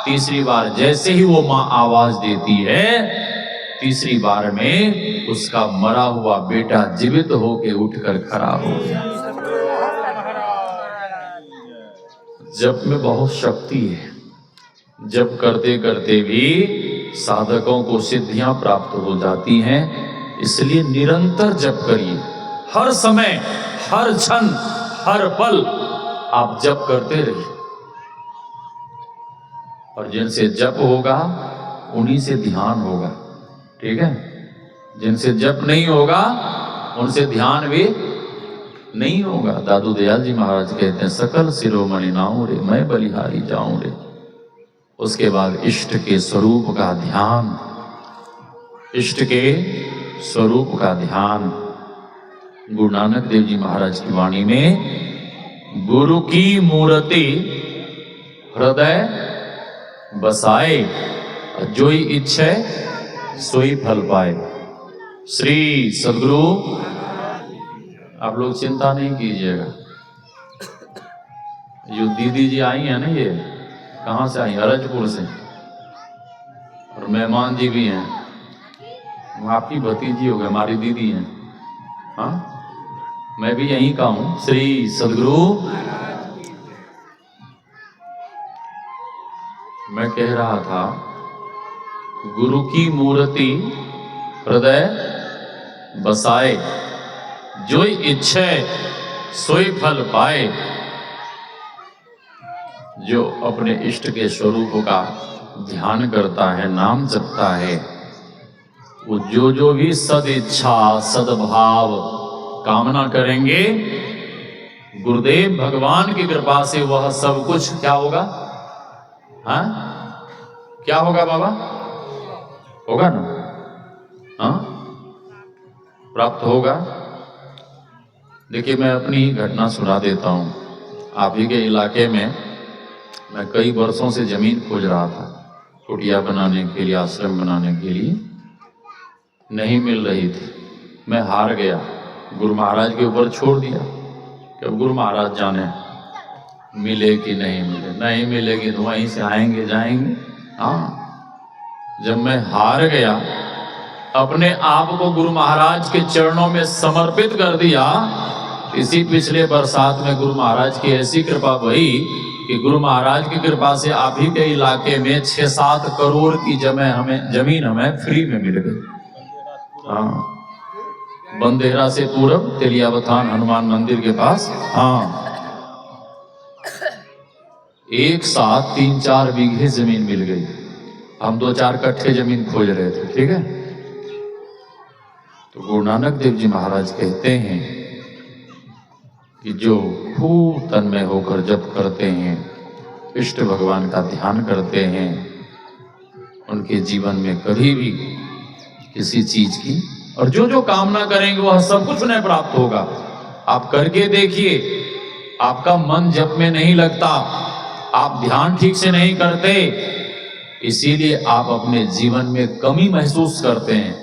तीसरी बार जैसे ही वो मां आवाज देती है, तीसरी बार में उसका मरा हुआ बेटा जीवित होके उठकर खड़ा हो गया। जप में बहुत शक्ति है। जप करते करते भी साधकों को सिद्धियां प्राप्त हो जाती हैं, इसलिए निरंतर जप करिए। हर समय, हर क्षण, हर पल आप जप करते रहिए। और जिनसे जप होगा उन्हीं से ध्यान होगा, ठीक है। जिनसे जप नहीं होगा उनसे ध्यान भी नहीं होगा। दादू दयाल जी महाराज कहते हैं, सकल शिरोमणि नाऊं रे, मैं बलिहारी जाऊं रे। उसके बाद इष्ट के स्वरूप का ध्यान, इष्ट के स्वरूप का ध्यान। गुरु नानक देव जी महाराज की वाणी में, गुरु की मूर्ति हृदय बसाए, जोई इच्छे सोई फल पाए। श्री सद्गुरु। आप लोग चिंता नहीं कीजिएगा। जो दीदी जी आई हैं ना, ये कहाँ से आई? अरजपुर से। और मेहमान जी भी हैं, वो आपकी भतीजी हो गए, हमारी दीदी हैं। हाँ, मैं भी यहीं का हूं। श्री सद्गुरु। मैं कह रहा था, गुरु की मूर्ति हृदय बसाए, जो इच्छे सोई फल पाए। जो अपने इष्ट के स्वरूप का ध्यान करता है, नाम जपता है, वो जो भी सद इच्छा, सद्भाव, कामना करेंगे, गुरुदेव भगवान की कृपा से वह सब कुछ क्या होगा? हाँ, क्या होगा बाबा? होगा ना? हाँ, प्राप्त होगा। देखिए, मैं अपनी ही घटना सुना देता हूं। आप ही के इलाके में मैं कई वर्षों से जमीन खोज रहा था, कुटिया बनाने के लिए, आश्रम बनाने के लिए। नहीं मिल रही थी। मैं हार गया, गुरु महाराज के ऊपर छोड़ दिया कि अब गुरु महाराज जाने मिले कि नहीं मिले। नहीं मिलेगी तो वहीं से आएंगे जाएंगे। हाँ, जब मैं हार गया, अपने आप को गुरु महाराज के चरणों में समर्पित कर दिया। इसी पिछले बरसात में गुरु महाराज की ऐसी कृपा हुई कि गुरु महाराज की कृपा से आप ही के इलाके में 6-7 करोड़ की जमीन हमें फ्री में मिल गई। हाँ, बंदेरा से पूरब तेलियावथान हनुमान मंदिर के पास। हाँ, एक साथ 3-4 बीघे जमीन मिल गई। हम 2-4 कट्ठे जमीन खोज रहे थे, ठीक है। तो गुरु नानक देव जी महाराज कहते हैं कि जो खूब तन्मय होकर जप करते हैं, इष्ट भगवान का ध्यान करते हैं, उनके जीवन में कभी भी किसी चीज की, और जो कामना करेंगे वह सब कुछ उन्हें प्राप्त होगा। आप करके देखिए। आपका मन जप में नहीं लगता, आप ध्यान ठीक से नहीं करते, इसीलिए आप अपने जीवन में कमी महसूस करते हैं।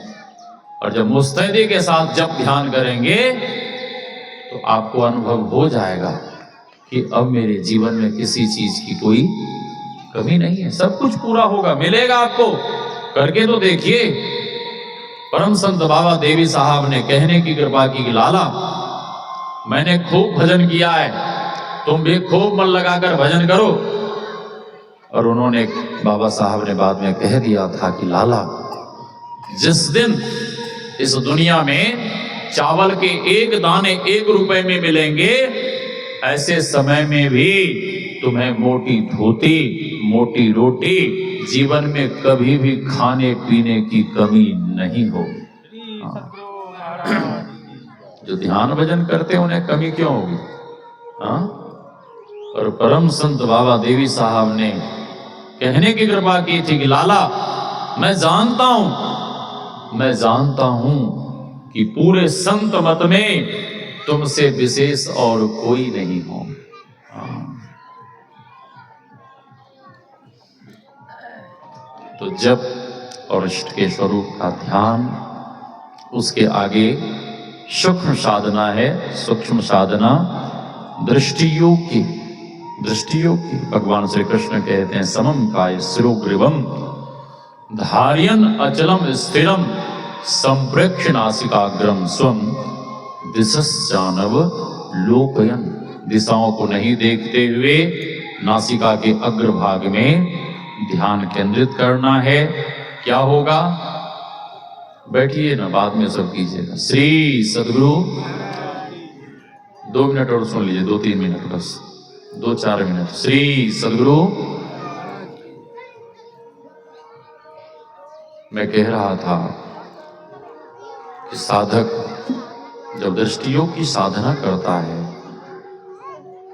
और जब मुस्तैदी के साथ जब ध्यान करेंगे तो आपको अनुभव हो जाएगा कि अब मेरे जीवन में किसी चीज की कोई कमी नहीं है, सब कुछ पूरा होगा, मिलेगा आपको। करके तो देखिए। परम संत बाबा देवी साहब ने कहने की कृपा की कि लाला, मैंने खूब भजन किया है, तुम भी खूब मन लगाकर भजन करो। और उन्होंने, बाबा साहब ने बाद में कह दिया था कि लाला, जिस दिन इस दुनिया में चावल के 1 दाने 1 रुपए में मिलेंगे, ऐसे समय में भी तुम्हें मोटी धोती, मोटी रोटी, जीवन में कभी भी खाने पीने की कमी नहीं होगी। जो ध्यान भजन करते हैं उन्हें कमी क्यों होगी? हाँ? और परम संत बाबा देवी साहब ने कहने की कृपा की थी कि लाला, मैं जानता हूं मैं जानता हूं कि पूरे संत मत में तुमसे विशेष और कोई नहीं हो। तो जप और इष्ट के स्वरूप का ध्यान, उसके आगे सूक्ष्म साधना है। सूक्ष्म साधना दृष्टि योग की। दृष्टि योग की भगवान श्री कृष्ण कहते हैं समम काय शिरोग्रीवम धार्यन अचलम स्थिरम संप्रेक्ष नासिकाग्रम स्वम दिशश्चानव लोकयन। दिशाओं को नहीं देखते हुए नासिका के अग्रभाग में ध्यान केंद्रित करना है। क्या होगा? बैठिए ना, बाद में सब कीजिएगा। श्री सद्गुरु 2 मिनट और सुन लीजिए, 2-3 मिनट बस, 2-4 मिनट। श्री सद्गुरु, मैं कह रहा था कि साधक जब दृष्टि योग की साधना करता है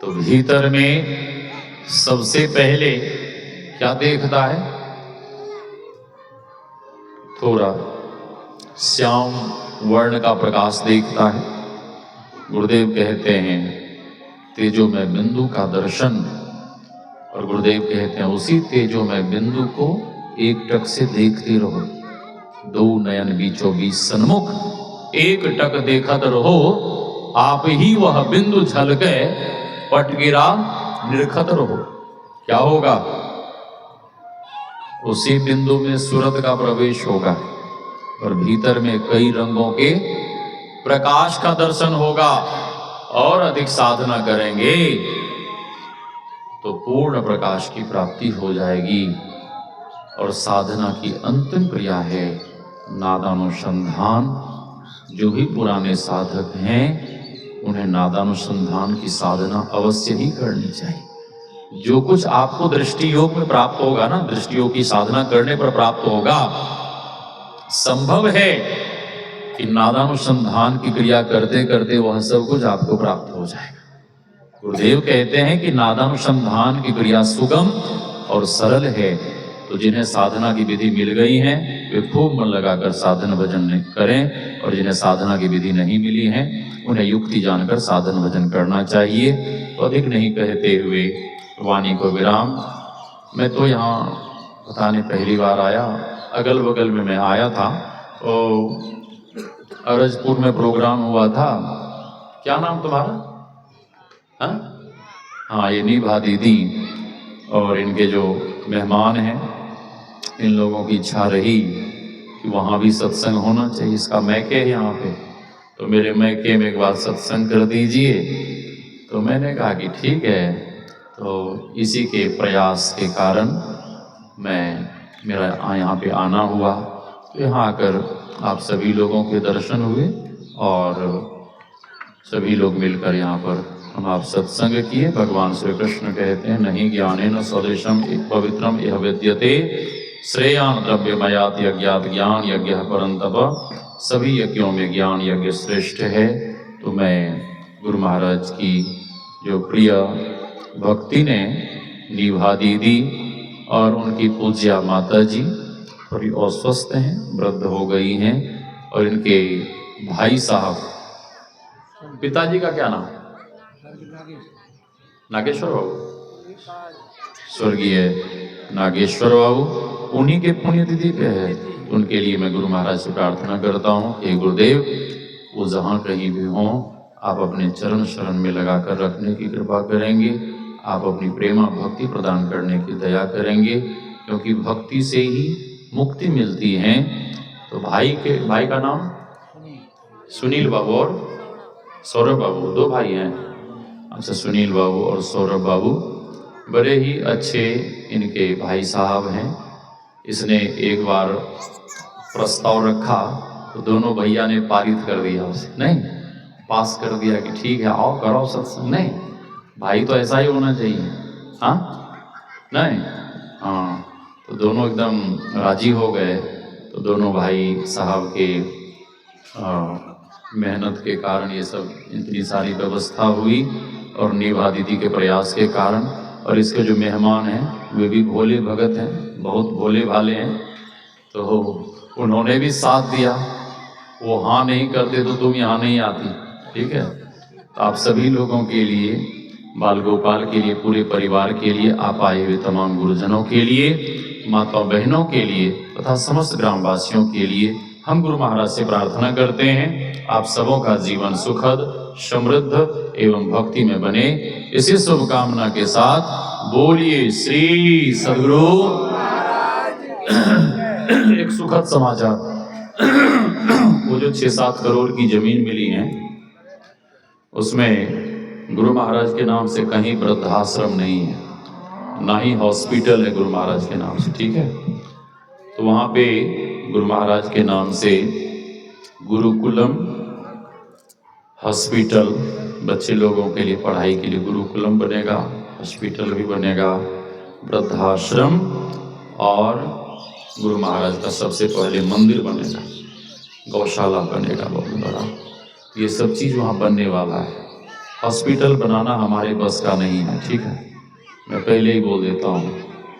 तो भीतर में सबसे पहले क्या देखता है? थोड़ा श्याम वर्ण का प्रकाश देखता है। गुरुदेव कहते हैं तेजोमय बिंदु का दर्शन, और गुरुदेव कहते हैं उसी तेजोमय बिंदु को एकटक से देखते रहो। 2 नयन बीचों बीच सन्मुख एक टक देखत रहो, आप ही वह बिंदु झलके पटगिरा निरखत रहो। क्या होगा? उसी बिंदु में सूरत का प्रवेश होगा और भीतर में कई रंगों के प्रकाश का दर्शन होगा। और अधिक साधना करेंगे तो पूर्ण प्रकाश की प्राप्ति हो जाएगी। और साधना की अंतिम क्रिया है नादानुसंधान। जो भी पुराने साधक हैं उन्हें नादानुसंधान की साधना अवश्य ही करनी चाहिए। जो कुछ आपको दृष्टि योग में प्राप्त होगा ना, दृष्टि योग की साधना करने पर प्राप्त होगा, संभव है कि नादानुसंधान की क्रिया करते करते वह सब कुछ आपको प्राप्त हो जाएगा। गुरुदेव कहते हैं कि नादानुसंधान की क्रिया सुगम और सरल है। तो जिन्हें साधना की विधि मिल गई है वे खूब मन लगाकर साधन भजन करें, और जिन्हें साधना की विधि नहीं मिली है उन्हें युक्ति जानकर साधन भजन करना चाहिए। तो अधिक नहीं कहते हुए वाणी को विराम। मैं तो यहाँ पता नहीं पहली बार आया, अगल बगल में मैं आया था तो अरजपुर में प्रोग्राम हुआ था। क्या नाम तुम्हारा? हाँ, ये निभा दीदी और इनके जो मेहमान हैं, इन लोगों की इच्छा रही कि वहाँ भी सत्संग होना चाहिए। इसका मैके है यहाँ पे, तो मेरे मैके में एक बार सत्संग कर दीजिए। तो मैंने कहा कि ठीक है। तो इसी के प्रयास के कारण मेरा यहाँ पे आना हुआ। तो यहाँ आकर आप सभी लोगों के दर्शन हुए और सभी लोग मिलकर यहाँ पर हम आप सत्संग किए। भगवान श्री कृष्ण कहते हैं नहीं ज्ञानेन स्वदेशम पवित्रम यह विद्यते श्रेयान द्रव्यमयात यज्ञात ज्ञान यज्ञ परंतप। सभी यज्ञों में ज्ञान यज्ञ श्रेष्ठ है। तो मैं गुरु महाराज की जो प्रिय भक्ति ने निभा दीदी और उनकी पूज्या माता जी थोड़ी अस्वस्थ हैं, वृद्ध हो गई हैं, और इनके भाई साहब, पिताजी का क्या नाम? नागेश्वर बाबू, स्वर्गीय नागेश्वर बाबू, उन्हीं के पुण्यतिथि पे है। उनके लिए मैं गुरु महाराज से प्रार्थना करता हूँ कि गुरुदेव वो जहाँ कहीं भी हों आप अपने चरण शरण में लगाकर रखने की कृपा करेंगे। आप अपनी प्रेमा भक्ति प्रदान करने की दया करेंगे, क्योंकि भक्ति से ही मुक्ति मिलती है। तो भाई का नाम सुनील बाबू और सौरभ बाबू, 2 भाई हैं। अच्छा, सुनील बाबू और सौरभ बाबू बड़े ही अच्छे इनके भाई साहब हैं। इसने एक बार प्रस्ताव रखा तो दोनों भैया ने पारित कर दिया, उसे नहीं पास कर दिया कि ठीक है आओ करो सत्संग। नहीं, भाई तो ऐसा ही होना चाहिए। हाँ नहीं, हाँ, तो दोनों एकदम राजी हो गए। तो दोनों भाई साहब के मेहनत के कारण ये सब इतनी सारी व्यवस्था हुई, और निभा दीदी के प्रयास के कारण। और इसके जो मेहमान हैं वे भी भोले भगत हैं, बहुत भोले भाले हैं। तो उन्होंने भी साथ दिया, वो हाँ नहीं करते तो तुम यहाँ नहीं आती। ठीक है, तो आप सभी लोगों के लिए, बाल गोपाल के लिए, पूरे परिवार के लिए, आप आए हुए तमाम गुरुजनों के लिए, माता बहनों के लिए तथा समस्त ग्रामवासियों के लिए हम गुरु महाराज से प्रार्थना करते हैं आप सबों का जीवन सुखद, समृद्ध एवं भक्ति में बने। इसी शुभकामना के साथ बोलिए श्री सद्गुरु। एक सुखद समाचार, वो जो 6-7 करोड़ की जमीन मिली है उसमें गुरु महाराज के नाम से कहीं वृद्धाश्रम नहीं है, ना ही हॉस्पिटल है गुरु महाराज के नाम से। ठीक है, तो वहाँ पे गुरु महाराज के नाम से गुरुकुलम हॉस्पिटल, बच्चे लोगों के लिए पढ़ाई के लिए गुरुकुलम बनेगा, हॉस्पिटल भी बनेगा, वृद्धाश्रम, और गुरु महाराज का सबसे पहले मंदिर बनेगा, गौशाला बनेगा बहुत बड़ा। ये सब चीज़ वहाँ बनने वाला है। हॉस्पिटल बनाना हमारे बस का नहीं है। ठीक है, मैं पहले ही बोल देता हूँ।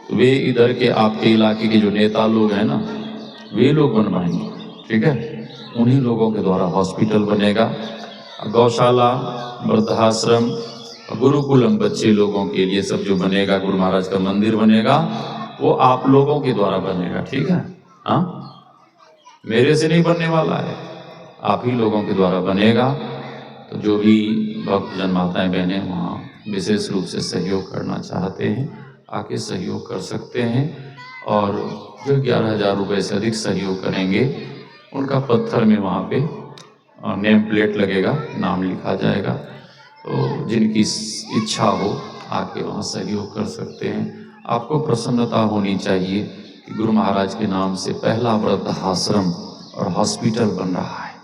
तो वे इधर के आपके इलाके के जो नेता लोग हैं ना, वे लोग बनवाएंगे। ठीक है, उन्हीं लोगों के द्वारा हॉस्पिटल बनेगा, गौशाला, वृद्धाश्रम, गुरुकुलम बच्चे लोगों के लिए सब जो बनेगा, गुरु महाराज का मंदिर बनेगा, वो आप लोगों के द्वारा बनेगा। ठीक है, हाँ, मेरे से नहीं बनने वाला है, आप ही लोगों के द्वारा बनेगा। तो जो भी भक्तजन माताएं बहनें वहाँ विशेष रूप से सहयोग करना चाहते हैं, आके सहयोग कर सकते हैं। और जो 11,000 रुपये से अधिक सहयोग करेंगे उनका पत्थर में वहाँ पे नेम प्लेट लगेगा, नाम लिखा जाएगा। तो जिनकी इच्छा हो आके वहाँ सहयोग कर सकते हैं। आपको प्रसन्नता होनी चाहिए कि गुरु महाराज के नाम से पहला वृद्धाश्रम और हॉस्पिटल बन रहा है।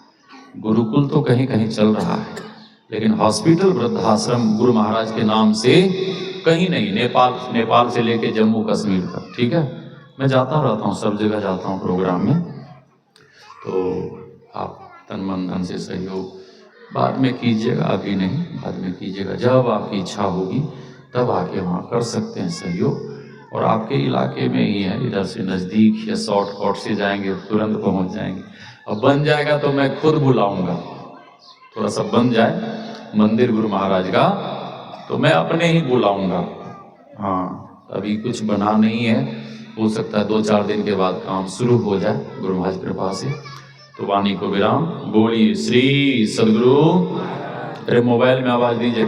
गुरुकुल तो कहीं कहीं चल रहा है, लेकिन हॉस्पिटल, वृद्धाश्रम गुरु महाराज के नाम से कहीं नहीं। नेपाल से लेके जम्मू कश्मीर तक। ठीक है, मैं जाता रहता हूँ, सब जगह जाता हूँ प्रोग्राम में। तो आप तन मन धन से सहयोग बाद में कीजिएगा, अभी नहीं, बाद में कीजिएगा। जब आपकी इच्छा होगी तब आके वहाँ कर सकते हैं सहयोग। और आपके इलाके में ही है, इधर से नज़दीक या शॉर्टकट से जाएंगे तुरंत पहुँच जाएंगे। अब बन जाएगा तो मैं खुद बुलाऊंगा, थोड़ा सा बन जाए मंदिर गुरु महाराज का तो मैं अपने ही बुलाऊंगा। हाँ, अभी कुछ बना नहीं है, हो सकता है 2-4 दिन के बाद काम शुरू हो जाए गुरु महाराज कृपा से। तो वाणी को विराम। बोलिए श्री सद्गुरु। अरे मोबाइल में आवाज दीजिए।